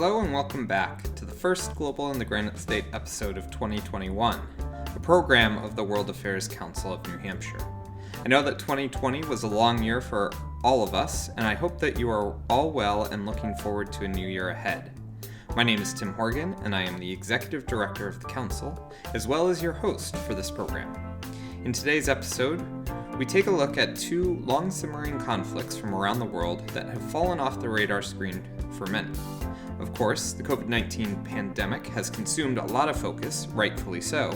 Hello and welcome back to the first Global in the Granite State episode of 2021, a program of the World Affairs Council of New Hampshire. I know that 2020 was a long year for all of us, and I hope that you are all well and looking forward to a new year ahead. My name is Tim Horgan, and I am the Executive Director of the Council, as well as your host for this program. In today's episode, we take a look at two long-simmering conflicts from around the world that have fallen off the radar screen for many. Of course, the COVID-19 pandemic has consumed a lot of focus, rightfully so,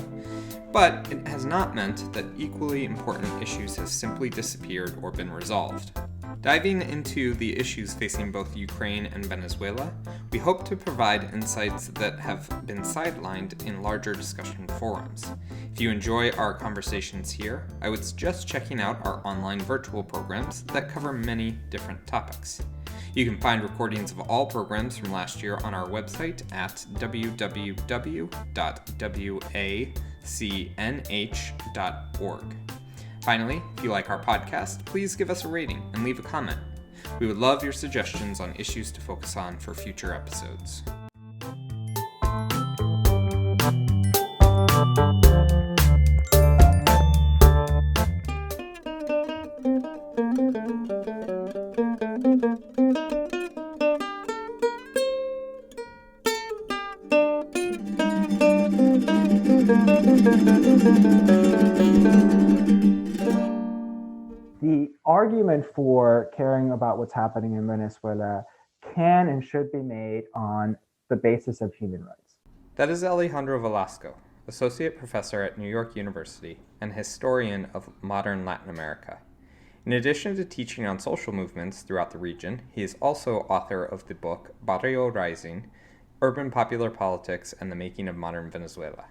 but it has not meant that equally important issues have simply disappeared or been resolved. Diving into the issues facing both Ukraine and Venezuela, we hope to provide insights that have been sidelined in larger discussion forums. If you enjoy our conversations here, I would suggest checking out our online virtual programs that cover many different topics. You can find recordings of all programs from last year on our website at www.wacnh.org. Finally, if you like our podcast, please give us a rating and leave a comment. We would love your suggestions on issues to focus on for future episodes. The argument for caring about what's happening in Venezuela can and should be made on the basis of human rights. That is Alejandro Velasco, Associate Professor at New York University and historian of modern Latin America. In addition to teaching on social movements throughout the region, he is also author of the book Barrio Rising, Urban Popular Politics and the Making of Modern Venezuela.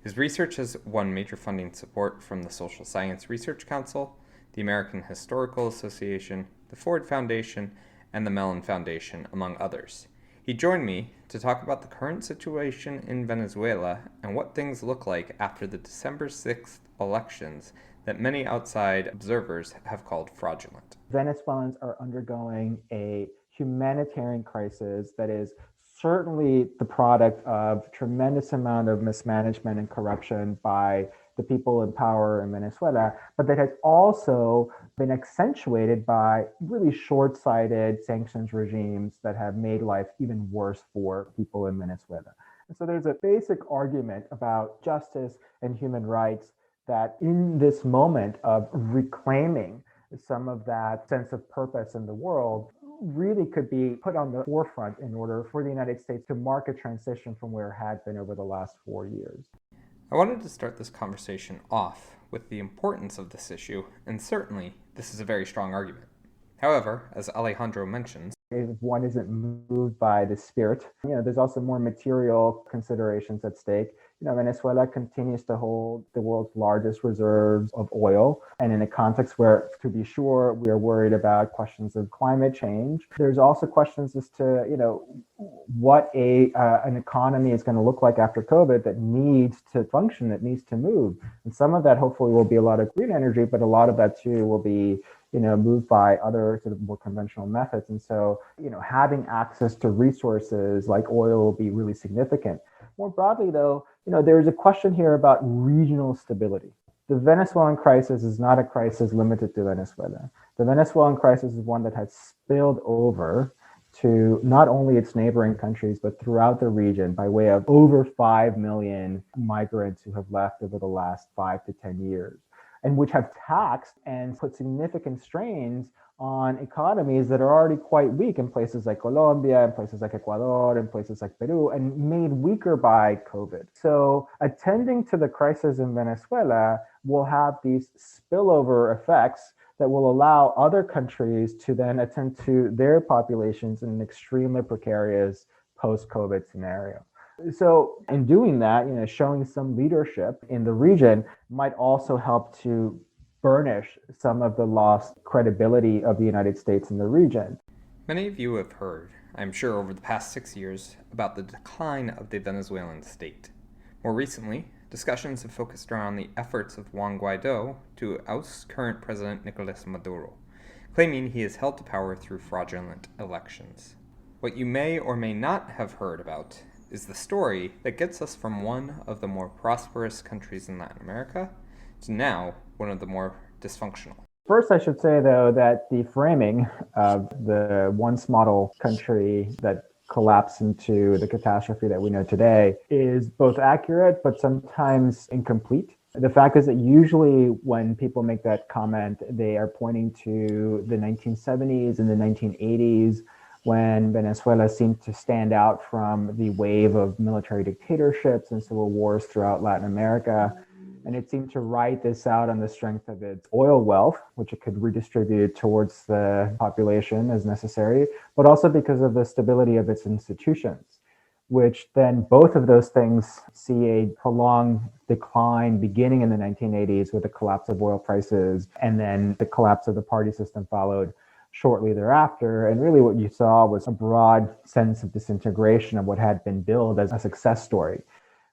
His research has won major funding support from the Social Science Research Council, the American Historical Association, the Ford Foundation, and the Mellon Foundation, among others. He joined me to talk about the current situation in Venezuela and what things look like after the December 6th elections that many outside observers have called fraudulent. Venezuelans are undergoing a humanitarian crisis that is certainly the product of tremendous amount of mismanagement and corruption by the people in power in Venezuela, but that has also been accentuated by really short-sighted sanctions regimes that have made life even worse for people in Venezuela. And so there's a basic argument about justice and human rights that in this moment of reclaiming some of that sense of purpose in the world really could be put on the forefront in order for the United States to mark a transition from where it had been over the last 4 years. I wanted to start this conversation off with the importance of this issue, and certainly this is a very strong argument. However, as Alejandro mentions, if one isn't moved by the spirit, there's also more material considerations at stake. Venezuela continues to hold the world's largest reserves of oil. And in a context where, to be sure, we are worried about questions of climate change, there's also questions as to, what an economy is going to look like after COVID that needs to function, that needs to move. And some of that hopefully will be a lot of green energy, but a lot of that too will be moved by other sort of more conventional methods. And so, having access to resources like oil will be really significant. More broadly, though, there's a question here about regional stability. The Venezuelan crisis is not a crisis limited to Venezuela. The Venezuelan crisis is one that has spilled over to not only its neighboring countries, but throughout the region by way of over 5 million migrants who have left over the last 5 to 10 years. And which have taxed and put significant strains on economies that are already quite weak in places like Colombia, in places like Ecuador, in places like Peru, and made weaker by COVID. So attending to the crisis in Venezuela will have these spillover effects that will allow other countries to then attend to their populations in an extremely precarious post-COVID scenario. So in doing that, showing some leadership in the region might also help to burnish some of the lost credibility of the United States in the region. Many of you have heard, I'm sure over the past 6 years, about the decline of the Venezuelan state. More recently, discussions have focused around the efforts of Juan Guaido to oust current President Nicolas Maduro, claiming he is held to power through fraudulent elections. What you may or may not have heard about is the story that gets us from one of the more prosperous countries in Latin America to now one of the more dysfunctional. First, I should say, though, that the framing of the once model country that collapsed into the catastrophe that we know today is both accurate but sometimes incomplete. The fact is that usually when people make that comment, they are pointing to the 1970s and the 1980s when Venezuela seemed to stand out from the wave of military dictatorships and civil wars throughout Latin America. And it seemed to ride this out on the strength of its oil wealth, which it could redistribute towards the population as necessary, but also because of the stability of its institutions, which then both of those things see a prolonged decline beginning in the 1980s with the collapse of oil prices, and then the collapse of the party system followed shortly thereafter. And really what you saw was a broad sense of disintegration of what had been billed as a success story.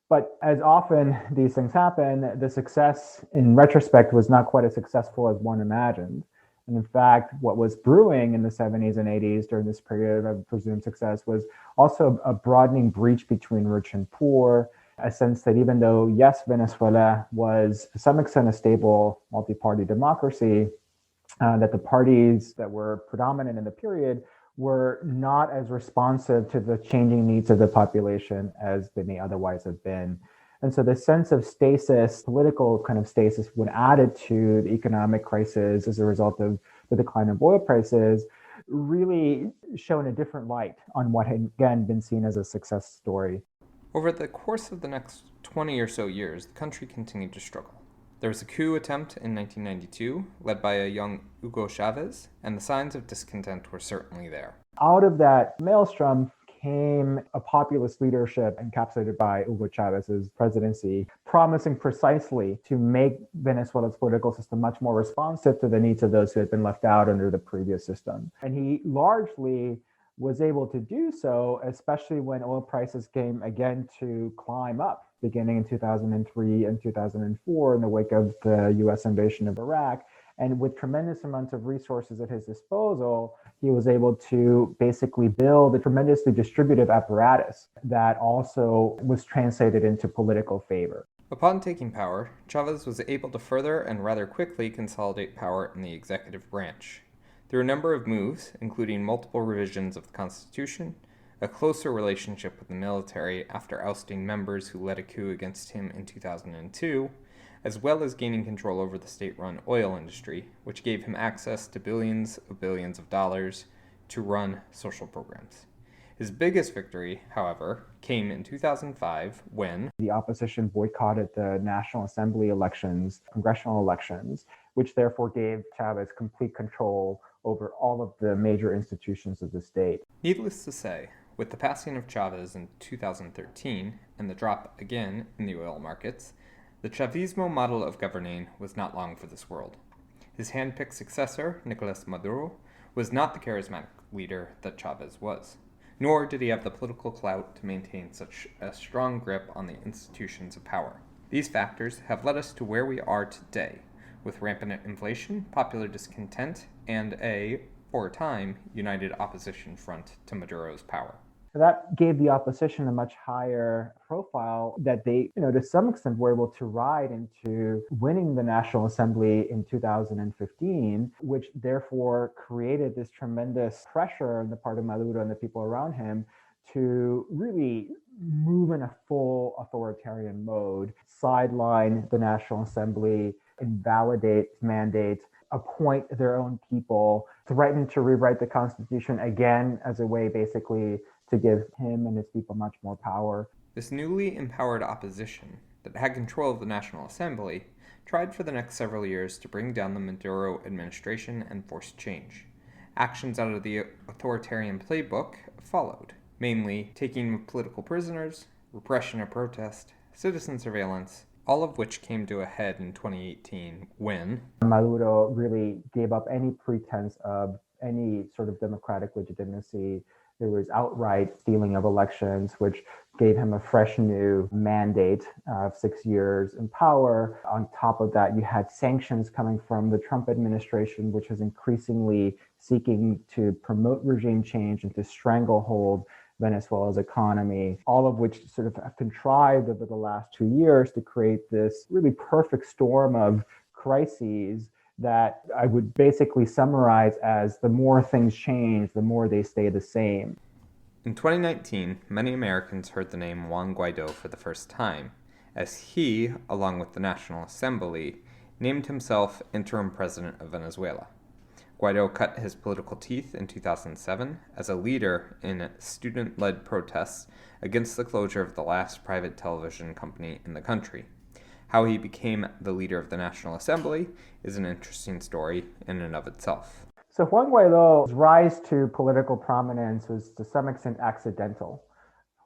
But as often these things happen, the success in retrospect was not quite as successful as one imagined. And in fact, what was brewing in the 70s and 80s during this period of presumed success was also a broadening breach between rich and poor, a sense that even though, yes, Venezuela was to some extent a stable multi-party democracy, that the parties that were predominant in the period were not as responsive to the changing needs of the population as they may otherwise have been. And so the sense of stasis, political kind of stasis, when added to the economic crisis as a result of the decline of oil prices, really shone a different light on what had, again, been seen as a success story. Over the course of the next 20 or so years, the country continued to struggle. There was a coup attempt in 1992, led by a young Hugo Chavez, and the signs of discontent were certainly there. Out of that maelstrom came a populist leadership encapsulated by Hugo Chavez's presidency, promising precisely to make Venezuela's political system much more responsive to the needs of those who had been left out under the previous system. And he largely was able to do so, especially when oil prices came again to climb up, beginning in 2003 and 2004 in the wake of the US invasion of Iraq. And with tremendous amounts of resources at his disposal, he was able to basically build a tremendously distributive apparatus that also was translated into political favor. Upon taking power, Chavez was able to further and rather quickly consolidate power in the executive branch. Through a number of moves, including multiple revisions of the Constitution, a closer relationship with the military after ousting members who led a coup against him in 2002, as well as gaining control over the state-run oil industry, which gave him access to billions of dollars to run social programs. His biggest victory, however, came in 2005 when the opposition boycotted the National Assembly elections, congressional elections, which therefore gave Chavez complete control over all of the major institutions of the state. Needless to say, with the passing of Chavez in 2013 and the drop again in the oil markets, the Chavismo model of governing was not long for this world. His hand-picked successor, Nicolas Maduro, was not the charismatic leader that Chavez was, nor did he have the political clout to maintain such a strong grip on the institutions of power. These factors have led us to where we are today, with rampant inflation, popular discontent, and a, for a time, united opposition front to Maduro's power. That gave the opposition a much higher profile that they, to some extent were able to ride into winning the National Assembly in 2015, which therefore created this tremendous pressure on the part of Maduro and the people around him to really move in a full authoritarian mode, sideline the National Assembly, invalidate mandates, appoint their own people, threaten to rewrite the Constitution again as a way basically to give him and his people much more power. This newly empowered opposition that had control of the National Assembly tried for the next several years to bring down the Maduro administration and force change. Actions out of the authoritarian playbook followed, mainly taking of political prisoners, repression of protest, citizen surveillance, all of which came to a head in 2018 when Maduro really gave up any pretense of any sort of democratic legitimacy. There was outright stealing of elections, which gave him a fresh new mandate of 6 years in power. On top of that, you had sanctions coming from the Trump administration, which has increasingly seeking to promote regime change and to stranglehold Venezuela's economy, all of which sort of have contrived over the last 2 years to create this really perfect storm of crises that I would basically summarize as the more things change, the more they stay the same. In 2019, many Americans heard the name Juan Guaido for the first time, as he, along with the National Assembly, named himself interim president of Venezuela. Guaido cut his political teeth in 2007 as a leader in student-led protests against the closure of the last private television company in the country. How he became the leader of the National Assembly is an interesting story in and of itself. So Juan Guaido's rise to political prominence was to some extent accidental.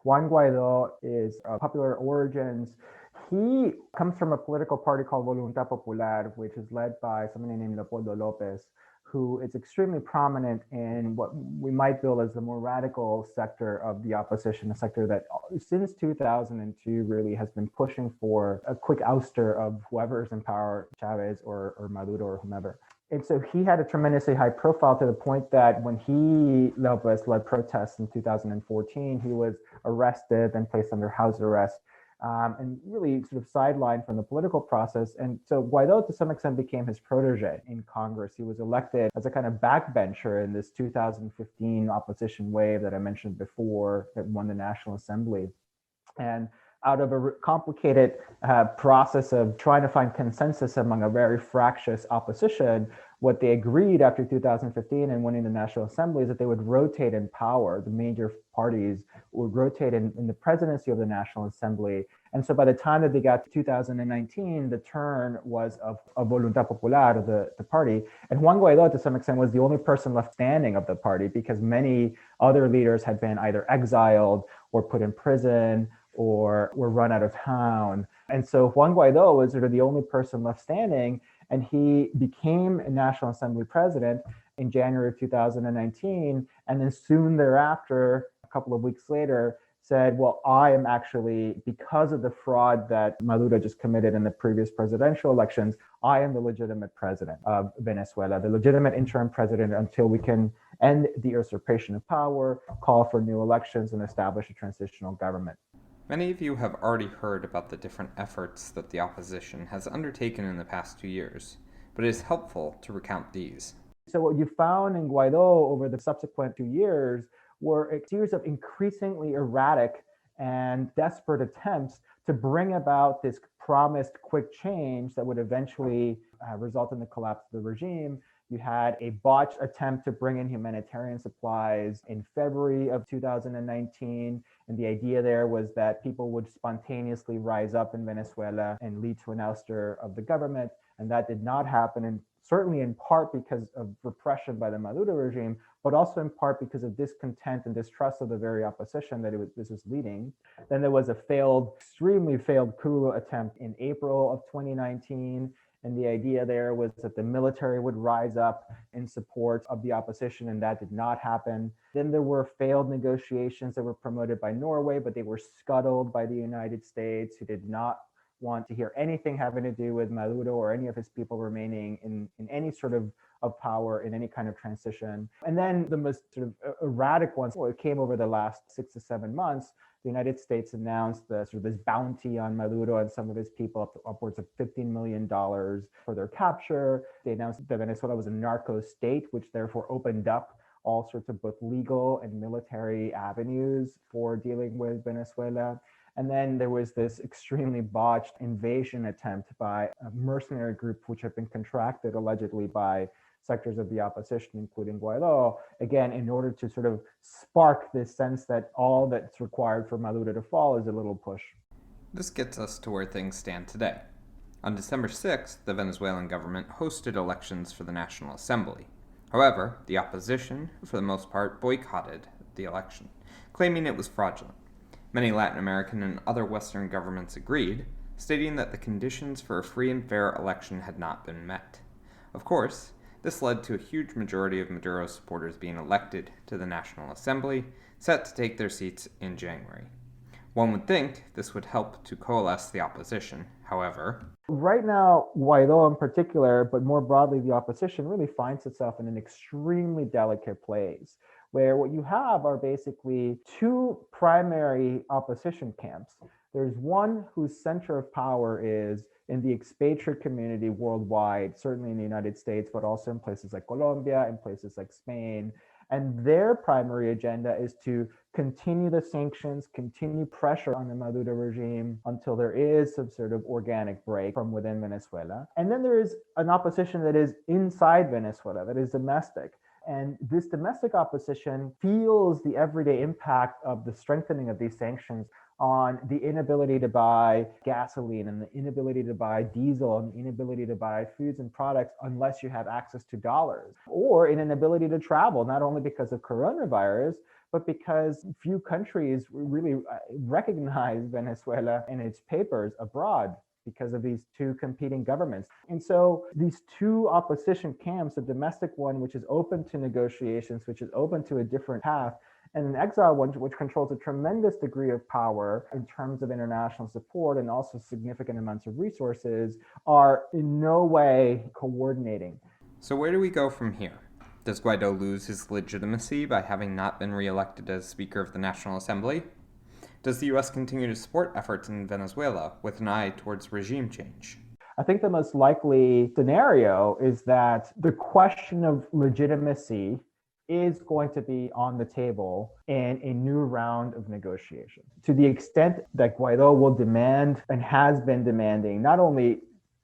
Juan Guaido is of popular origins. He comes from a political party called Voluntad Popular, which is led by somebody named Leopoldo López, who is extremely prominent in what we might bill as the more radical sector of the opposition, a sector that since 2002 really has been pushing for a quick ouster of whoever's in power, Chavez or Maduro or whomever. And so he had a tremendously high profile to the point that when Lopez led protests in 2014, he was arrested and placed under house arrest. And really sort of sidelined from the political process. And so Guaido, to some extent, became his protege in Congress. He was elected as a kind of backbencher in this 2015 opposition wave that I mentioned before that won the National Assembly. And out of a complicated process of trying to find consensus among a very fractious opposition, what they agreed after 2015 and winning the National Assembly is that they would rotate in power. The major parties would rotate in the presidency of the National Assembly. And so by the time that they got to 2019, the turn was of Voluntad Popular, the party. And Juan Guaido, to some extent, was the only person left standing of the party because many other leaders had been either exiled or put in prison or were run out of town. And so Juan Guaido was sort of the only person left standing, and he became a National Assembly president in January of 2019. And then soon thereafter, a couple of weeks later, said, well, I am actually, because of the fraud that Maduro just committed in the previous presidential elections, I am the legitimate president of Venezuela, the legitimate interim president until we can end the usurpation of power, call for new elections, and establish a transitional government. Many of you have already heard about the different efforts that the opposition has undertaken in the past 2 years, but it is helpful to recount these. So what you found in Guaido over the subsequent 2 years were a series of increasingly erratic and desperate attempts to bring about this promised quick change that would eventually result in the collapse of the regime. You had a botched attempt to bring in humanitarian supplies in February of 2019. And the idea there was that people would spontaneously rise up in Venezuela and lead to an ouster of the government. And that did not happen, and certainly in part because of repression by the Maduro regime, but also in part because of discontent and distrust of the very opposition that this was leading. Then there was a extremely failed coup attempt in April of 2019. And the idea there was that the military would rise up in support of the opposition, and that did not happen. Then there were failed negotiations that were promoted by Norway, but they were scuttled by the United States, who did not want to hear anything having to do with Maduro or any of his people remaining in any sort of power in any kind of transition. And then the most sort of erratic ones, it came over the last 6 to 7 months. The United States announced this bounty on Maduro and some of his people, upwards of $15 million for their capture. They announced that Venezuela was a narco state, which therefore opened up all sorts of both legal and military avenues for dealing with Venezuela. And then there was this extremely botched invasion attempt by a mercenary group, which had been contracted allegedly by sectors of the opposition, including Guaido, again, in order to sort of spark this sense that all that's required for Maduro to fall is a little push. This gets us to where things stand today. On December 6th, the Venezuelan government hosted elections for the National Assembly. However, the opposition, for the most part, boycotted the election, claiming it was fraudulent. Many Latin American and other Western governments agreed, stating that the conditions for a free and fair election had not been met. Of course, this led to a huge majority of Maduro's supporters being elected to the National Assembly, set to take their seats in January. One would think this would help to coalesce the opposition. However, right now, Guaido in particular, but more broadly, the opposition really finds itself in an extremely delicate place where what you have are basically two primary opposition camps. There's one whose center of power is in the expatriate community worldwide, certainly in the United States, but also in places like Colombia, in places like Spain. And their primary agenda is to continue the sanctions, continue pressure on the Maduro regime until there is some sort of organic break from within Venezuela. And then there is an opposition that is inside Venezuela, that is domestic. And this domestic opposition feels the everyday impact of the strengthening of these sanctions on the inability to buy gasoline and the inability to buy diesel and the inability to buy foods and products unless you have access to dollars, or an inability to travel, not only because of coronavirus, but because few countries really recognize Venezuela in its papers abroad because of these two competing governments. And so these two opposition camps, a domestic one, which is open to negotiations, which is open to a different path, and an exile one, which controls a tremendous degree of power in terms of international support and also significant amounts of resources, are in no way coordinating. So where do we go from here? Does Guaido lose his legitimacy by having not been reelected as Speaker of the National Assembly? Does the U.S. continue to support efforts in Venezuela with an eye towards regime change? I think the most likely scenario is that the question of legitimacy is going to be on the table in a new round of negotiations. To the extent that Guaido will demand and has been demanding not only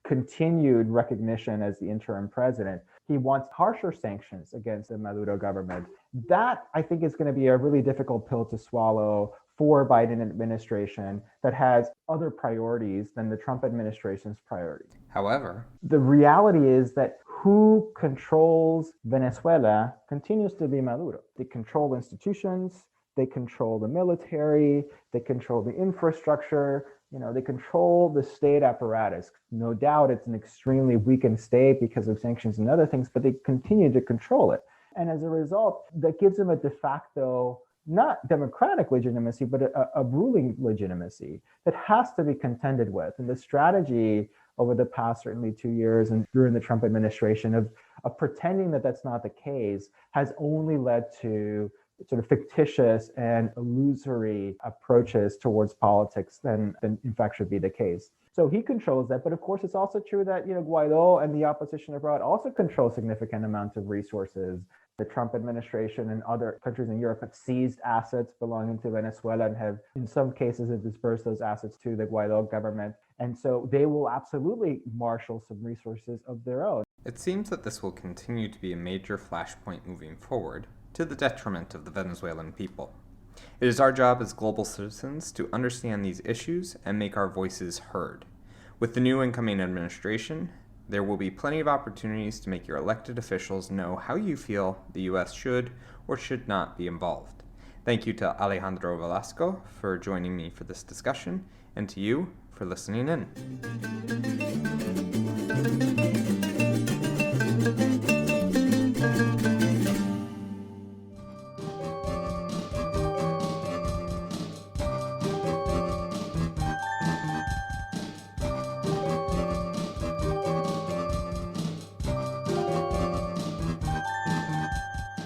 continued recognition as the interim president, he wants harsher sanctions against the Maduro government. That, I think, is going to be a really difficult pill to swallow for Biden administration that has other priorities than the Trump administration's priorities. However, the reality is that who controls Venezuela continues to be Maduro. They control institutions, they control the military, they control the infrastructure, they control the state apparatus. No doubt it's an extremely weakened state because of sanctions and other things, but they continue to control it. And as a result, that gives them a de facto, not democratic legitimacy, but a ruling legitimacy that has to be contended with. And the strategy over the past certainly 2 years and during the Trump administration of pretending that that's not the case has only led to sort of fictitious and illusory approaches towards politics than in fact should be the case. So he controls that. But of course, it's also true that Guaido and the opposition abroad also control significant amounts of resources. The Trump administration and other countries in Europe have seized assets belonging to Venezuela and have, in some cases, have dispersed those assets to the Guaido government. And so they will absolutely marshal some resources of their own. It seems that this will continue to be a major flashpoint moving forward, to the detriment of the Venezuelan people. It is our job as global citizens to understand these issues and make our voices heard. With the new incoming administration, there will be plenty of opportunities to make your elected officials know how you feel the U.S. should or should not be involved. Thank you to Alejandro Velasco for joining me for this discussion, and to you for listening in.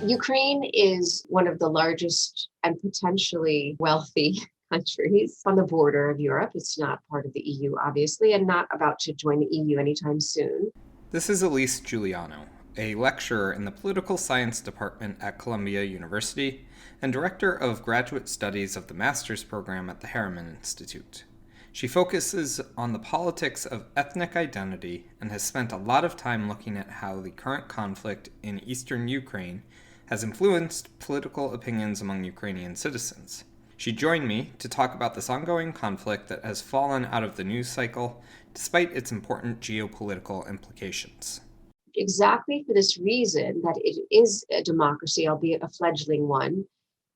Ukraine is one of the largest and potentially wealthy countries on the border of Europe. It's not part of the EU, obviously, and not about to join the EU anytime soon. This is Elise Guilano, a lecturer in the Political Science Department at Columbia University and director of graduate studies of the master's program at the Harriman Institute. She focuses on the politics of ethnic identity and has spent a lot of time looking at how the current conflict in eastern Ukraine has influenced political opinions among Ukrainian citizens. She joined me to talk about this ongoing conflict that has fallen out of the news cycle despite its important geopolitical implications. Exactly for this reason, that it is a democracy, albeit a fledgling one.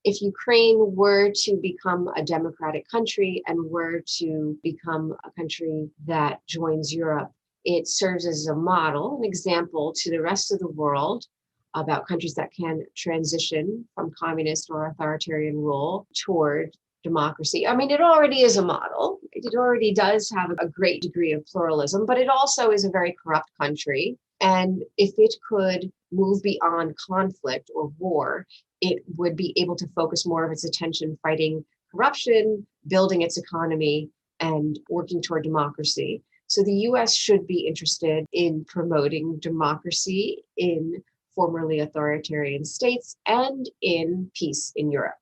If Ukraine were to become a democratic country and were to become a country that joins Europe, it serves as a model, an example to the rest of the world about countries that can transition from communist or authoritarian rule toward democracy. I mean, it already is a model. It already does have a great degree of pluralism, but it also is a very corrupt country. And if it could move beyond conflict or war, it would be able to focus more of its attention fighting corruption, building its economy, and working toward democracy. So the US should be interested in promoting democracy in formerly authoritarian states and in peace in Europe.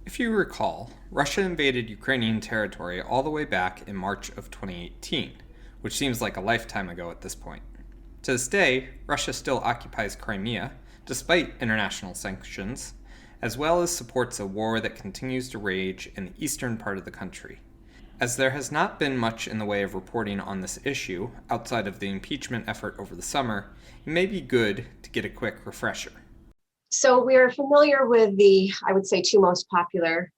If you recall, Russia invaded Ukrainian territory all the way back in March of 2018, which seems like a lifetime ago at this point. To this day, Russia still occupies Crimea, despite international sanctions, as well as supports a war that continues to rage in the eastern part of the country. As there has not been much in the way of reporting on this issue outside of the impeachment effort over the summer, it may be good to get a quick refresher. So we're familiar with I would say, two most popular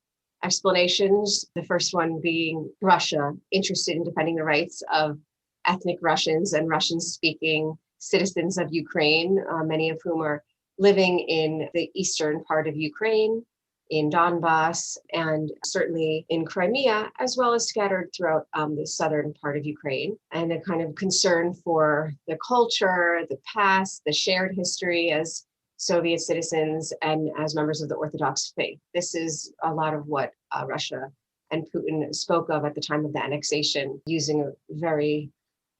explanations. The first one being Russia interested in defending the rights of ethnic Russians and Russian-speaking citizens of Ukraine, many of whom are living in the eastern part of Ukraine, in Donbass, and certainly in Crimea, as well as scattered throughout the southern part of Ukraine, and a kind of concern for the culture, the past, the shared history as Soviet citizens and as members of the Orthodox faith. This is a lot of what Russia and Putin spoke of at the time of the annexation, using a very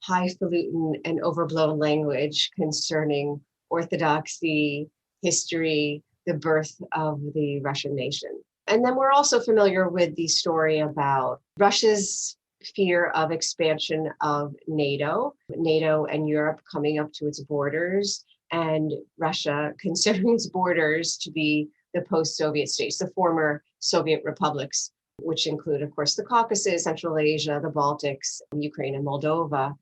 highfalutin and overblown language concerning orthodoxy, history, the birth of the Russian nation. And then we're also familiar with the story about Russia's fear of expansion of NATO and Europe coming up to its borders, and Russia considering its borders to be the post-Soviet states, the former Soviet republics, which include, of course, the Caucasus, Central Asia, the Baltics, Ukraine, and Moldova.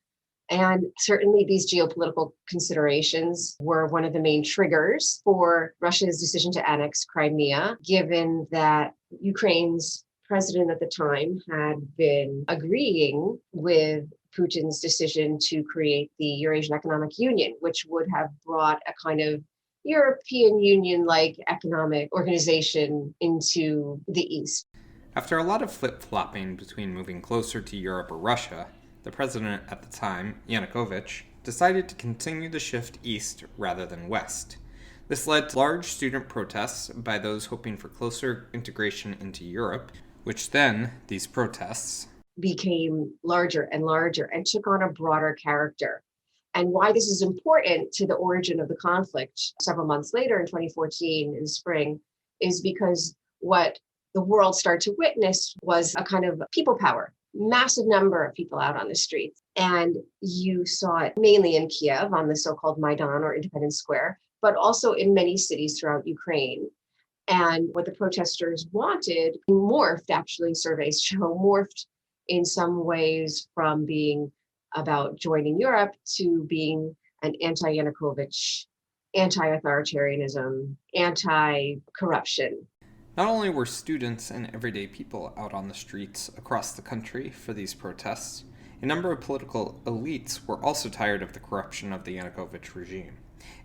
And certainly these geopolitical considerations were one of the main triggers for Russia's decision to annex Crimea, given that Ukraine's president at the time had been agreeing with Putin's decision to create the Eurasian Economic Union, which would have brought a kind of European Union-like economic organization into the East. After a lot of flip-flopping between moving closer to Europe or Russia, the president at the time, Yanukovych, decided to continue the shift east rather than west. This led to large student protests by those hoping for closer integration into Europe, which then, these protests, became larger and larger and took on a broader character. And why this is important to the origin of the conflict several months later in 2014 in spring is because what the world started to witness was a kind of people power, massive number of people out on the streets. And you saw it mainly in Kiev on the so-called Maidan or Independence Square, but also in many cities throughout Ukraine. And what the protesters wanted morphed, actually, surveys show, morphed in some ways from being about joining Europe to being an anti-Yanukovych, anti-authoritarianism, anti-corruption. Not only were students and everyday people out on the streets across the country for these protests, a number of political elites were also tired of the corruption of the Yanukovych regime.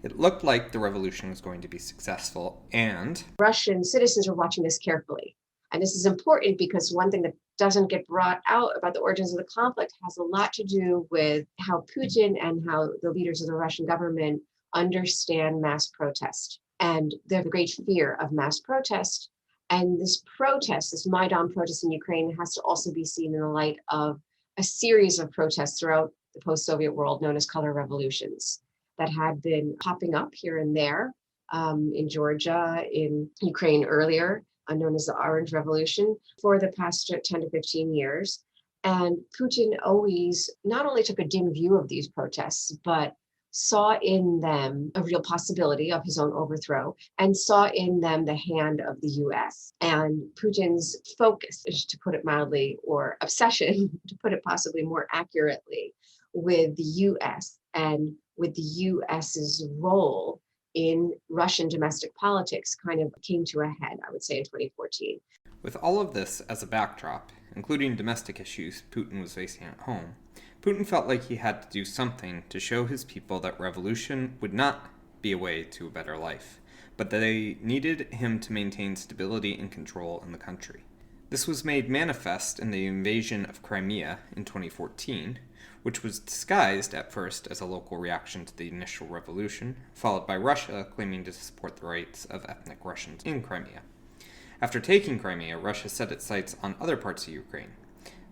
It looked like the revolution was going to be successful, and Russian citizens were watching this carefully. And this is important because one thing that doesn't get brought out about the origins of the conflict has a lot to do with how Putin and how the leaders of the Russian government understand mass protest. And they have a great fear of mass protest. And this protest, this Maidan protest in Ukraine, has to also be seen in the light of a series of protests throughout the post-Soviet world known as color revolutions that had been popping up here and there in Georgia, in Ukraine earlier, known as the Orange Revolution, for the past 10 to 15 years. And Putin always not only took a dim view of these protests, but saw in them a real possibility of his own overthrow and saw in them the hand of the US. And Putin's focus, to put it mildly, or obsession, to put it possibly more accurately, with the US and with the US's role in Russian domestic politics kind of came to a head, I would say, in 2014. With all of this as a backdrop, including domestic issues Putin was facing at home, Putin felt like he had to do something to show his people that revolution would not be a way to a better life, but that they needed him to maintain stability and control in the country. This was made manifest in the invasion of Crimea in 2014, which was disguised at first as a local reaction to the initial revolution, followed by Russia claiming to support the rights of ethnic Russians in Crimea. After taking Crimea, Russia set its sights on other parts of Ukraine.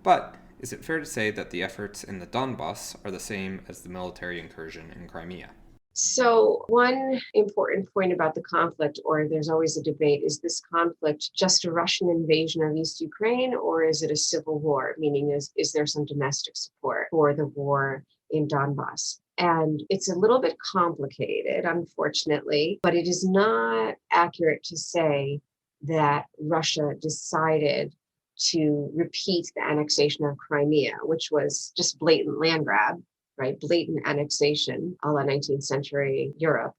But is it fair to say that the efforts in the Donbass are the same as the military incursion in Crimea? So one important point about the conflict, or there's always a debate, is this conflict just a Russian invasion of East Ukraine, or is it a civil war? Meaning, is there some domestic support for the war in Donbass? And it's a little bit complicated, unfortunately, but it is not accurate to say that Russia decided to repeat the annexation of Crimea, which was just blatant land grab, right? Blatant annexation a la 19th century Europe.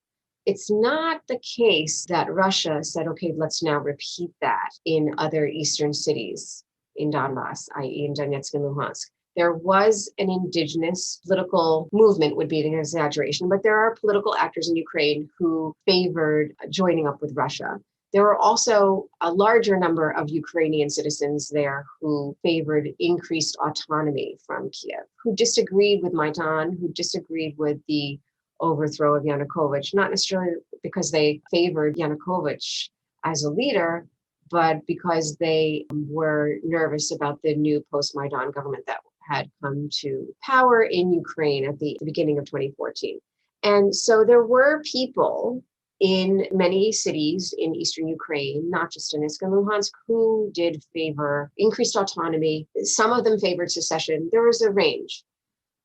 It's not the case that Russia said, okay, let's now repeat that in other eastern cities in Donbass, i.e. in Donetsk and Luhansk. There was an indigenous political movement, would be an exaggeration, but there are political actors in Ukraine who favored joining up with Russia. There were also a larger number of Ukrainian citizens there who favored increased autonomy from Kiev, who disagreed with Maidan, who disagreed with the overthrow of Yanukovych, not necessarily because they favored Yanukovych as a leader, but because they were nervous about the new post-Maidan government that had come to power in Ukraine at the beginning of 2014. And so there were people in many cities in eastern Ukraine, not just in Donetsk and Luhansk, who did favor increased autonomy. Some of them favored secession. There was a range.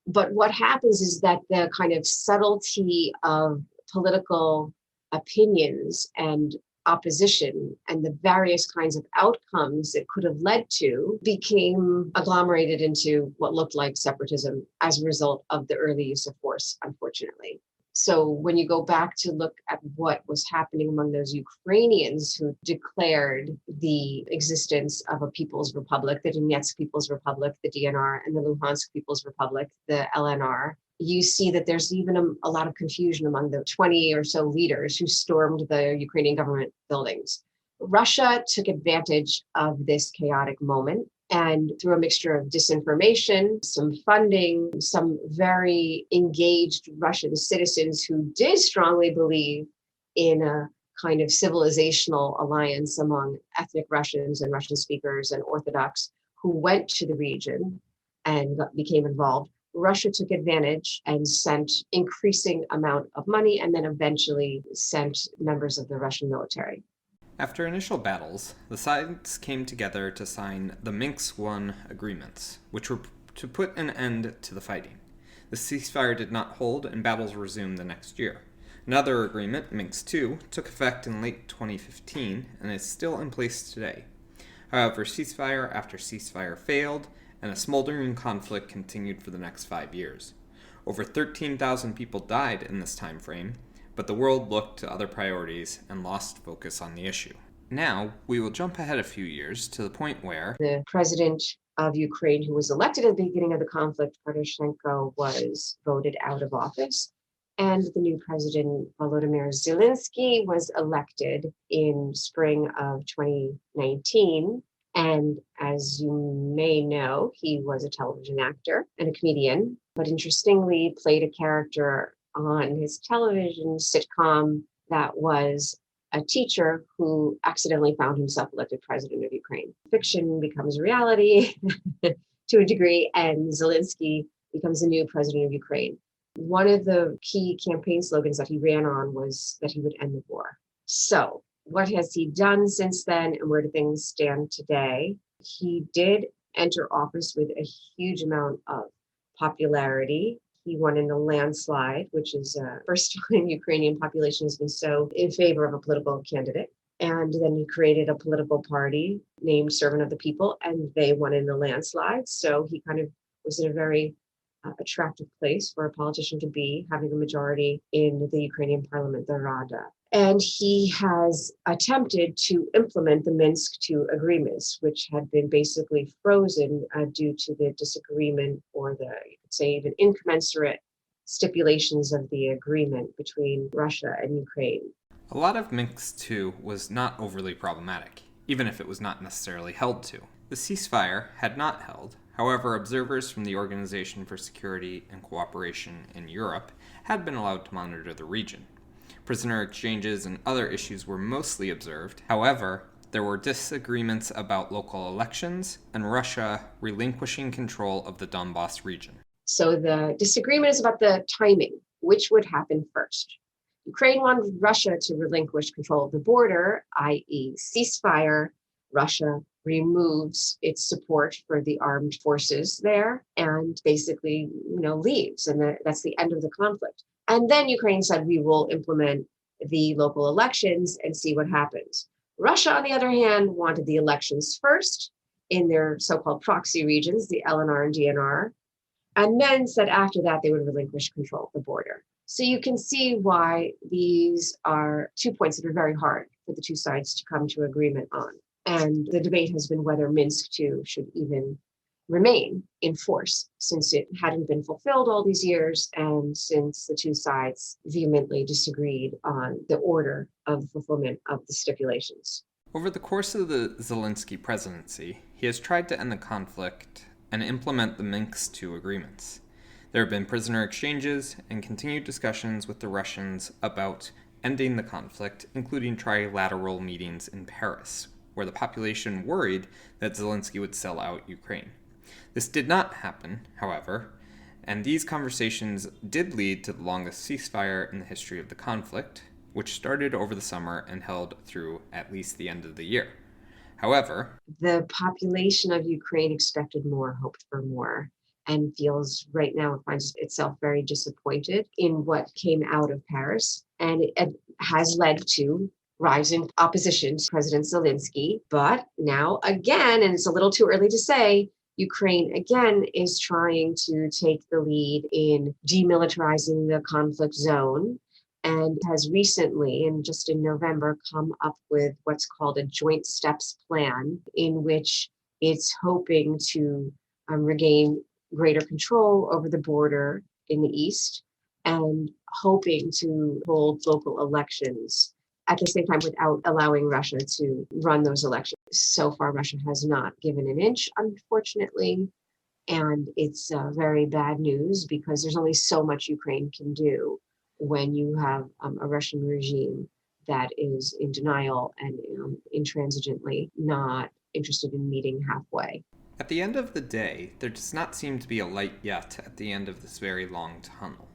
But what happens is that the kind of subtlety of political opinions and opposition and the various kinds of outcomes it could have led to became agglomerated into what looked like separatism as a result of the early use of force, unfortunately. So when you go back to look at what was happening among those Ukrainians who declared the existence of a People's Republic, the Donetsk People's Republic, the DNR, and the Luhansk People's Republic, the LNR, you see that there's even a lot of confusion among the 20 or so leaders who stormed the Ukrainian government buildings. Russia took advantage of this chaotic moment. And through a mixture of disinformation, some funding, some very engaged Russian citizens who did strongly believe in a kind of civilizational alliance among ethnic Russians and Russian speakers and Orthodox who went to the region and became involved, Russia took advantage and sent increasing amount of money and then eventually sent members of the Russian military. After initial battles, the sides came together to sign the Minsk I agreements, which were to put an end to the fighting. The ceasefire did not hold, and battles resumed the next year. Another agreement, Minsk II, took effect in late 2015 and is still in place today. However, ceasefire after ceasefire failed, and a smoldering conflict continued for the next 5 years. Over 13,000 people died in this time frame, but the world looked to other priorities and lost focus on the issue. Now, we will jump ahead a few years to the point where the president of Ukraine, who was elected at the beginning of the conflict, Poroshenko, was voted out of office. And the new president, Volodymyr Zelensky, was elected in spring of 2019. And as you may know, he was a television actor and a comedian, but interestingly played a character on his television sitcom that was a teacher who accidentally found himself elected president of Ukraine. Fiction becomes reality to a degree, and Zelensky becomes the new president of Ukraine. One of the key campaign slogans that he ran on was that he would end the war. So what has he done since then, and where do things stand today? He did enter office with a huge amount of popularity. He won in a landslide, which is first time Ukrainian population has been so in favor of a political candidate. And then he created a political party named Servant of the People, and they won in a landslide. So he kind of was in a very attractive place for a politician to be, having a majority in the Ukrainian parliament, the Rada. And he has attempted to implement the Minsk II agreements, which had been basically frozen due to the disagreement or the, you could say, even incommensurate stipulations of the agreement between Russia and Ukraine. a lot of Minsk II was not overly problematic. even if it was not necessarily held to. The ceasefire had not held. However, observers from the Organization for Security and Cooperation in Europe had been allowed to monitor the region. Prisoner exchanges and other issues were mostly observed. However, there were disagreements about local elections and Russia relinquishing control of the Donbass region. So the disagreement is about the timing, which would happen first. Ukraine wanted Russia to relinquish control of the border, i.e. ceasefire. Russia removes its support for the armed forces there and basically, leaves. And that's the end of the conflict. And then Ukraine said, we will implement the local elections and see what happens. Russia, on the other hand, wanted the elections first in their so-called proxy regions, the LNR and DNR, and then said after that they would relinquish control of the border. So you can see why these are 2 points that are very hard for the two sides to come to agreement on. And the debate has been whether Minsk II should even remain in force, since it hadn't been fulfilled all these years, and since the two sides vehemently disagreed on the order of fulfillment of the stipulations. Over the course of the Zelensky presidency, he has tried to end the conflict and implement the Minsk II agreements. There have been prisoner exchanges and continued discussions with the Russians about ending the conflict, including trilateral meetings in Paris, where the population worried that Zelensky would sell out Ukraine. This did not happen, however, and these conversations did lead to the longest ceasefire in the history of the conflict, which started over the summer and held through at least the end of the year. However, the population of Ukraine expected more, hoped for more, and feels right now it finds itself very disappointed in what came out of Paris. And it has led to rising opposition to President Zelensky. But now again, and it's a little too early to say, Ukraine again is trying to take the lead in demilitarizing the conflict zone, and has recently, and just in November, come up with what's called a joint steps plan, in which it's hoping to regain greater control over the border in the east and hoping to hold local elections at the same time without allowing Russia to run those elections. So far, Russia has not given an inch, unfortunately, and it's very bad news because there's only so much Ukraine can do when you have a Russian regime that is in denial and intransigently not interested in meeting halfway. At the end of the day, there does not seem to be a light yet at the end of this very long tunnel.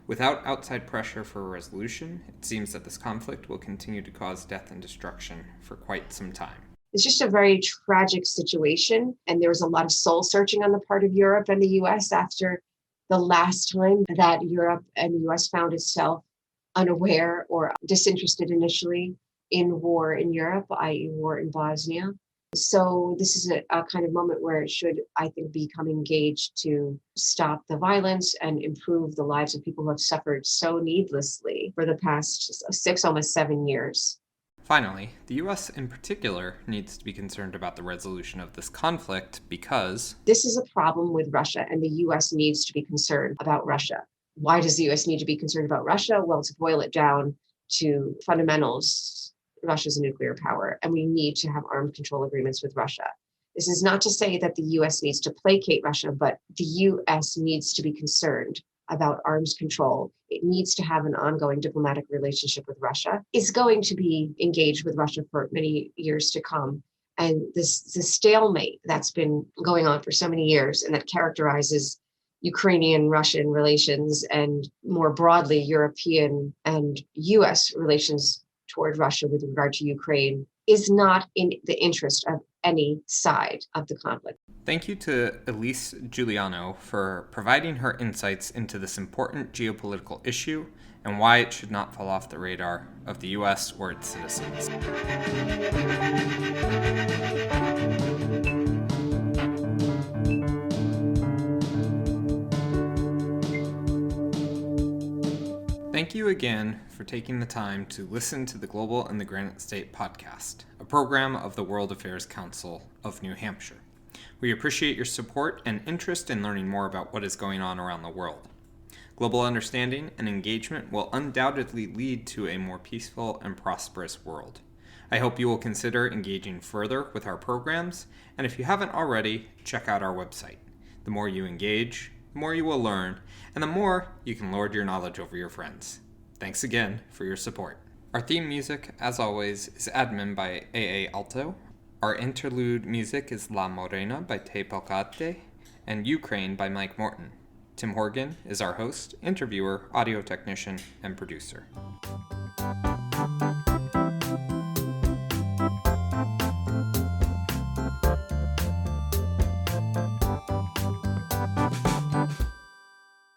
Without outside pressure for a resolution, it seems that this conflict will continue to cause death and destruction for quite some time. It's just a very tragic situation, and there was a lot of soul searching on the part of Europe and the US after the last time that Europe and the US found itself unaware or disinterested initially in war in Europe, i.e. war in Bosnia. So this is a kind of moment where it should, I think, become engaged to stop the violence and improve the lives of people who have suffered so needlessly for the past 6, almost 7 years. Finally, the U.S. in particular needs to be concerned about the resolution of this conflict because this is a problem with Russia, and the U.S. needs to be concerned about Russia. Why does the U.S. need to be concerned about Russia? Well, to boil it down to fundamentals, Russia's a nuclear power, and we need to have armed control agreements with Russia. This is not to say that the U.S. needs to placate Russia, but the U.S. needs to be concerned about arms control. It needs to have an ongoing diplomatic relationship with Russia. It's going to be engaged with Russia for many years to come. And this stalemate that's been going on for so many years and that characterizes Ukrainian-Russian relations and more broadly European and US relations toward Russia with regard to Ukraine is not in the interest of any side of the conflict. Thank you to Elise Guilano for providing her insights into this important geopolitical issue and why it should not fall off the radar of the U.S. or its citizens. Thank you again for taking the time to listen to the Global in the Granite State podcast, a program of the World Affairs Council of New Hampshire. We appreciate your support and interest in learning more about what is going on around the world. Global understanding and engagement will undoubtedly lead to a more peaceful and prosperous world. I hope you will consider engaging further with our programs, and if you haven't already, check out our website. The more you engage, the more you will learn, and the more you can lord your knowledge over your friends. Thanks again for your support. Our theme music, as always, is Admin by A.A. Alto. Our interlude music is La Morena by Te Palcate, and Ukraine by Mike Morton. Tim Horgan is our host, interviewer, audio technician, and producer.